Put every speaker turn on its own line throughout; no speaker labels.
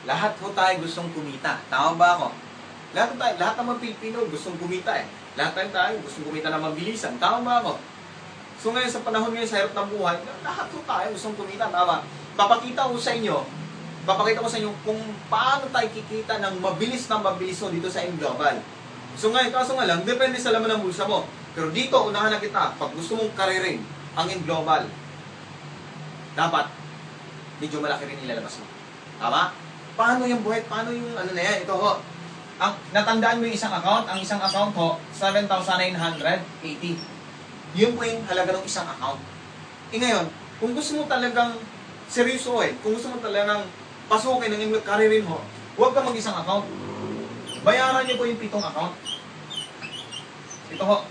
lahat ho tayo gustong kumita. Tama ba ako? Lahat ng mga Pilipino gustong kumita eh. Lahat tayo gustong kumita na mabilisan. Tama ba ako? So ngayon, sa panahon ngayon, sa hirap ng buhay, lahat ho tayo gustong kumita. Tama? Papakita ko sa inyo kung paano tayo kikita ng mabilis ho dito sa Global. So ngayon, kaso nga lang, depende sa laman ng bulsa mo. Pero dito, unahan na kita, pag gusto mong karirin ang Global, dapat medyo malaki rin ilalabas mo. Tama? Paano yung buhay? Paano yung ano na yan? Ito ho. Natandaan mo yung isang account? Ang isang account ho, 7,980. Yun po yung halaga ng isang account. Ngayon, kung gusto mo talagang seryoso kung gusto mo talagang pasukin ng karirin ho, huwag ka mag-isang account. Bayaran niyo po yung 7 account. Ito ho.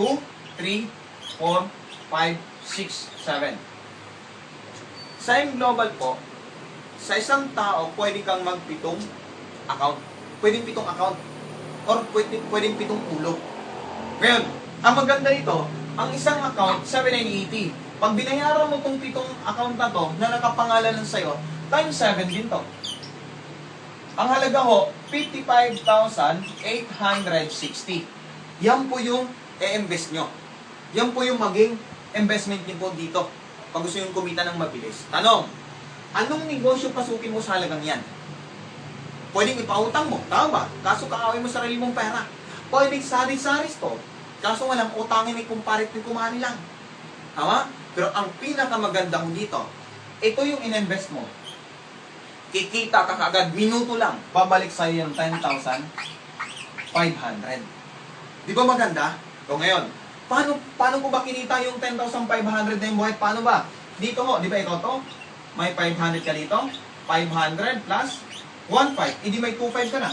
2, 3, 4, 5, 6, 7. Sa Global po, sa isang tao, pwede kang mag-7 account. Pwedeng 7 account. Or pwedeng 7 ulo. Ngayon, ang maganda nito, ang isang account, 7,980. Pag binayaran mo itong 7 account na to, na nakapangalan lang sa'yo, times 7 din to. Ang halaga ho, 55,860. Yan po yung i-invest nyo. Yan po yung maging investment nyo po dito. Pag gusto nyo kumita ng mabilis. Tanong, anong negosyo pasukin mo sa halagang yan? Pwedeng ipautang mo, tama ba? Kaso kaaway mo sarili mong pera. Pwedeng sari-saris to. Kaso nga lang, utangin ni kumparit ni kumari lang. Tama? Pero ang pinakamaganda ko dito, ito yung in-invest mo. Kikita ka kagad, minuto lang, babalik sa'yo yung 10,500. Di ba maganda? So ngayon, paano ko ba kinita yung 10,500 na yung buhay? Paano ba? Dito ho, di ba ikaw to? May 500 ka dito, 500 plus 1,500, hindi may 2,500 ka na.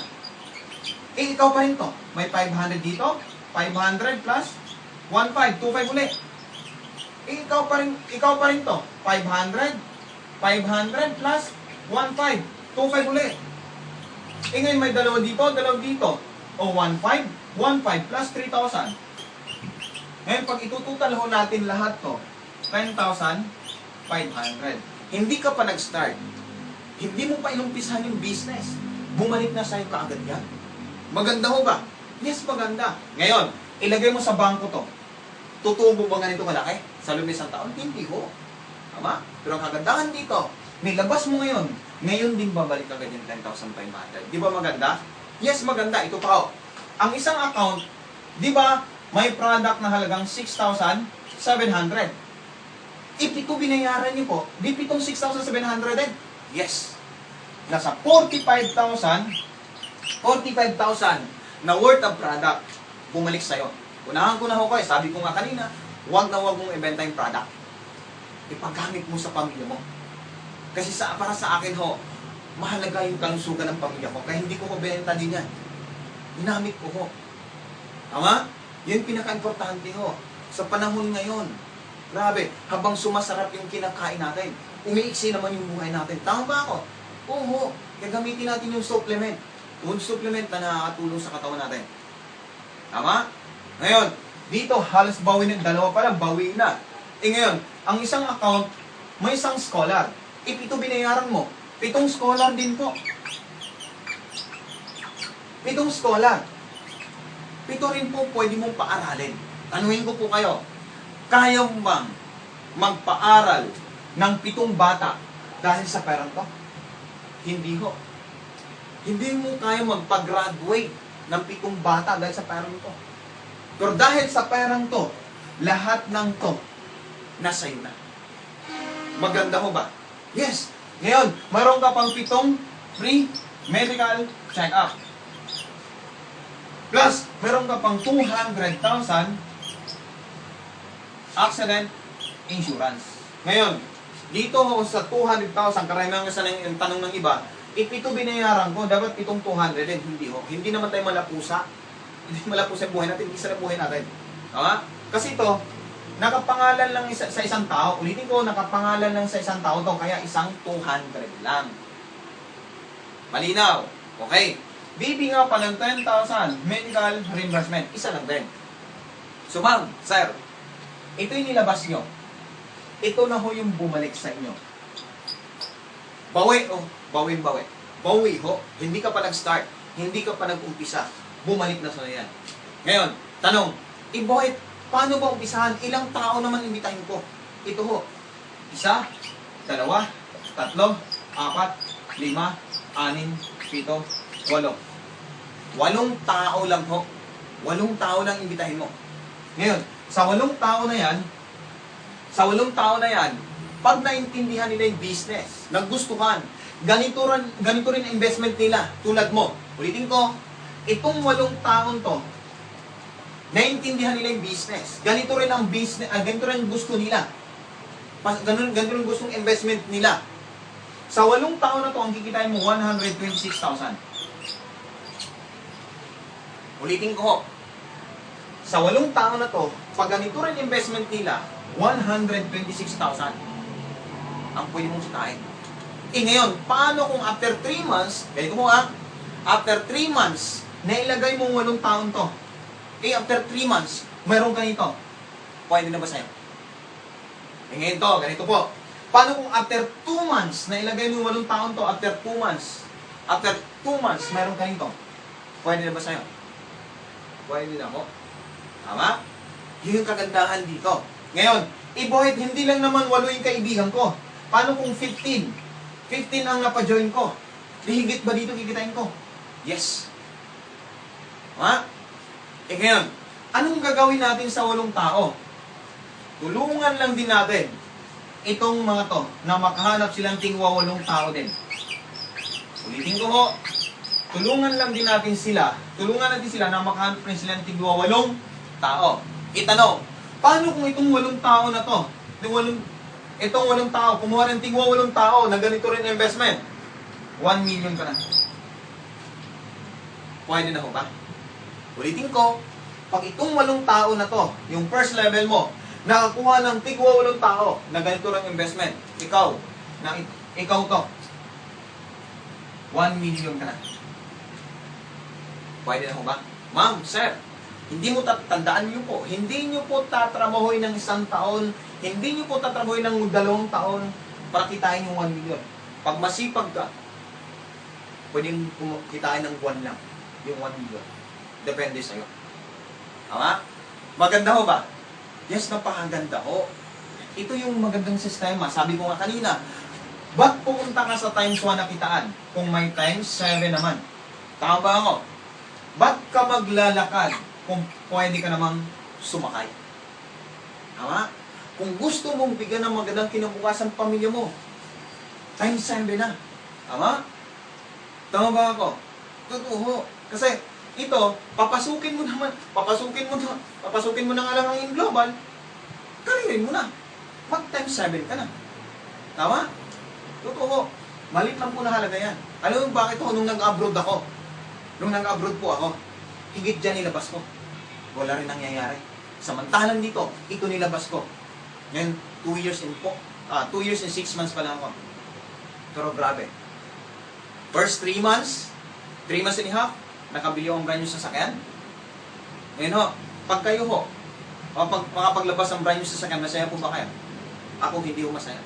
Ikaw pa rin to. May 500 dito, 500 plus 1,500, 2,500 ulit. Ikaw pa rin to. 500 plus 1,500, 2,500 ulit. Ngayon may dalawa dito. O 1,500, 1,500 plus 3,000. Ngayon pag itututal ho natin lahat to, 10,500. Hindi ka pa nag-start. Hindi mo pa inumpisahan yung business. Bumalik na sa'yo kaagad yan. Maganda ho ba? Yes, maganda. Ngayon, ilagay mo sa bangko to. Tutubo ba ganito kalaki? Sa loob ng isang taon? Hindi ho. Tama? Pero ang kagandahan dito, nilabas mo ngayon, ngayon din babalik agad yung 10,500. Di ba maganda? Yes, maganda. Ito pa ho. Ang isang account, di ba, may product na halagang 6,700. If ito binayaran niyo po, di pitong 6,700 din. Yes. Nasa 45,000 na worth of product bumalik sa'yo. Unahan ko na ho kayo, sabi ko nga kanina, huwag mong ibenta yung product. Ipagamit mo sa pamilya mo. Kasi para sa akin ho, mahalaga yung kalusugan ng pamilya ko, kaya hindi ko mabenta din yan. Ginamit ko ho. Tama? Yan pinaka-importante ho. Sa panahon ngayon, grabe, habang sumasarap yung kinakain natin, umiiksi naman yung buhay natin. Tama ba ako? Oo, gagamitin natin yung supplement. Yung supplement na nakakatulong sa katawan natin. Tama? Ngayon, dito halos bawi na, dalawa pa lang, bawi na. Ngayon, ang isang account, may isang scholar. If ito binayaran mo, 7 scholar din po. 7 scholar. 7 rin po pwede mong paaralin. Tanuhin ko po kayo, kaya mo bang magpaaral ng 7 bata dahil sa perang to? Hindi ho. Hindi mo kaya magpa-graduate ng 7 bata dahil sa perang to. Pero dahil sa perang to, lahat ng to, nasa iyo na. Maganda ho ba? Yes. Ngayon, mayroon ka pang 7 free medical check-up. Plus, mayroon ka pang 200,000 accident insurance. Ngayon, dito ho sa 200,000, karamihan sa yung tanong ng iba, if ito binayaran ko, dapat itong 200 din. Hindi ho. Hindi naman tayo malapusa. Hindi malapusa yung buhay natin. Isa na buhay natin. Tama? Kasi ito, nakapangalan lang sa isang tao. Ulitin ko, nakapangalan lang sa isang tao to, kaya isang 200 lang. Malinaw. Okay. Bibi nga pa ng 10,000 medical reimbursement. Isa lang din. So ma'am, sir, ito yung nilabas nyo. Ito na ho yung bumalik sa inyo. Bawi, oh. Bawi. Bawi, ho. Hindi ka pa nag-start. Hindi ka pa nag-umpisa. Bumalik na sa yan. Ngayon, tanong, Boyet, paano ba umpisahan? Ilang tao naman imbitahin ko? Ito ho. 1, 2, 3, 4, 5, 6, 7, 8. 8 tao lang ho. 8 tao lang imbitahin mo. Ngayon, sa 8 tao na yan, pag naintindihan nila yung business, nagustuhan, ganito rin ang investment nila, tulad mo. Ulitin ko, itong 8 taon to, naintindihan nila yung business. Ganito rin ang business, ganito rin gusto nila. Ganito rin gustong investment nila. Sa 8 taon na to, ang kikitain mo, 126,000. Ulitin ko ho. Sa 8 taon na to, pag ganito rin investment nila, 126,000 ang pwede mong sitain. Ngayon, paano kung after 3 months, ganito mo after 3 months, nailagay mo 8 taon to. After 3 months, mayroon ka nito. Pwede na ba sa'yo? Ngayon to, ganito po. Paano kung after 2 months, nailagay mo 8 taon to, after 2 months, mayroon ka nito. Pwede na ba sa'yo? Pwede na po. Tama? Yun yung kagandahan dito. Ngayon, Boyet, hindi lang naman 8 yung kaibigan ko. Paano kung 15? 15 ang napajoin ko. Higit ba dito kikitain ko? Yes. Ha? Ngayon, anong gagawin natin sa 8 tao? Tulungan lang din natin itong mga to na makahanap silang tingwa 8 tao din. Ulitin ko ho, tulungan natin sila na makahanap rin silang tingwa 8 tao. Itanong, paano kung itong 8 tao na to, itong 8 tao, kumuha ng tingwa 8 tao na ganito rin investment, 1 million ka na. Pwede na ho ba? Ulitin ko, pag itong 8 tao na to, yung first level mo, nakakuha ng tigwa 8 tao na ganito rin investment, ikaw to, 1 million ka na. Pwede na ho ba? Ma'am, sir, hindi mo tandaan nyo po, hindi nyo po tatrabahoy ng 1 taon, hindi nyo po tatrabahoy ng 2 taon para kitain yung 1 million. Pag masipag ka, pwedeng kitain ng buwan lang yung 1 million. Depende sa'yo. Tama? Maganda ho ba? Yes, napakaganda ho. Ito yung magandang sistema. Sabi ko nga kanina, ba't pumunta ka sa times 1 na kitaan kung may times 7 naman? Tama ba ako? Ba't ka maglalakad kung pwede ka namang sumakay? Tama? Kung gusto mong bigyan ng magandang kinabukasan pamilya mo, times 7 na. Tama? Tama ba ako? Totoo. Kasi ito, papasukin mo na nga lang ang global, karirin mo na. Mag times 7 ka na. Tama? Totoo. Malit lang po na halaga yan. Alam mo bakit ako nung nag-abroad ako? Nung nag-abroad po ako, higit dyan nilabas ko. Wala rin nangyayari. Samantalang dito, ito nilabas ko. Ngayon, 2 years and 6 months pa lang ako. Pero grabe. First 3 months, 3 months and a half, nakabili akong brand new sasakyan. Ngayon ho, pag kayo ho, makapaglabas ang brand new sasakyan, masaya po ba kayo? Ako hindi ho masaya.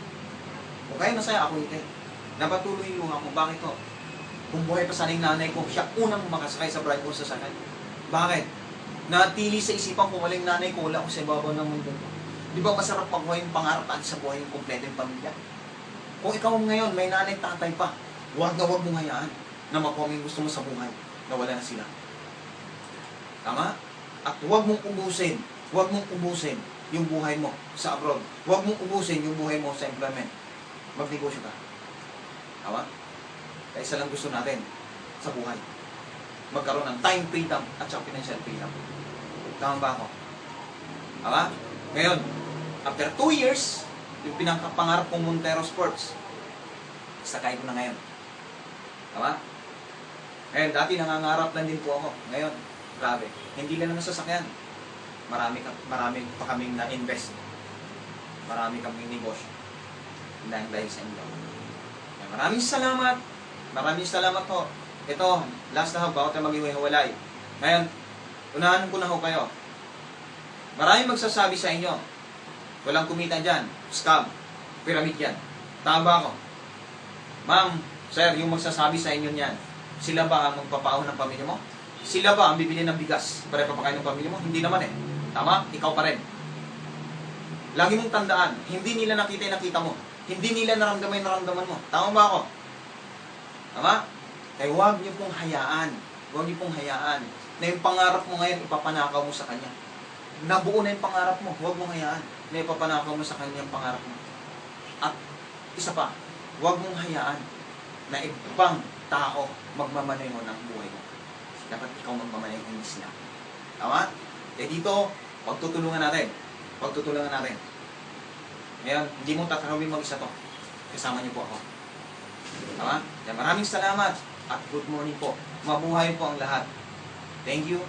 Kung kayo masaya, ako hindi. Napatuloy yung luha ko. Bakit ho? Kung buhay pa sana yung nanay ko, siya unang makasakay sa brand new sasakyan. Bakit? Natili sa isipan ko, walang nanay ko, wala ako sa ibabaw ng mundo. Di ba masarap pag yung pangarap at sa buhay yung kompleto yung pamilya? Kung ikaw ngayon, may nanay, tatay pa, huwag na huwag mong hayaan na makuha mo yung gusto mo sa buhay, na wala na sila. Tama? At huwag mong ubusin yung buhay mo sa abroad. Huwag mong ubusin yung buhay mo sa employment. Magnegosyo ka. Tama? Kaya isa lang gusto natin sa buhay. Magkaroon ng time freedom at saka financial freedom. Tama ba ako? Tama? Ngayon, after 2 years, yung pinakapangarap kong Montero Sports, sakay ko na ngayon. Tama? Ngayon, dati nangangarap lang din po ako. Ngayon, grabe. Hindi lang naman sasakyan. Marami pa kaming na-invest. Marami kaming negosyo. Dahil sa inyo. Maraming salamat. Maraming salamat po. Ito, last na ho, bago tayo maghiwalay. Ngayon, unahan ko na ho kayo. Maraming magsasabi sa inyo, walang kumita dyan, scam, pyramid yan. Tama ba ako? Ma'am, sir, yung magsasabi sa inyo niyan, sila ba ang magpapaon ng pamilya mo? Sila ba ang bibili ng bigas para papakain ng pamilya mo? Hindi naman eh. Tama? Ikaw pa rin. Lagi mong tandaan, hindi nila nakita yung nakita mo. Hindi nila naramdaman yung naramdaman mo. Tama ba ako? Tama? Kaya huwag niyo pong hayaan. Huwag niyo pong hayaan na yung pangarap mo ngayon, ipapanakaw mo sa kanya. Nabuo na yung pangarap mo. Huwag mong hayaan na ipapanakaw mo sa kanya yung pangarap mo. At isa pa, huwag mong hayaan na ibang tao magmamaneho ng buhay mo. Dapat ikaw magmamaneho, hindi sila. Tama? Kaya dito, pagtutulungan natin. Pagtutulungan natin. Ngayon, hindi mo tatanawin mag-isa to. Kasama niyo po ako. Tama? Kaya maraming salamat at good morning po. Mabuhay po ang lahat. Thank you.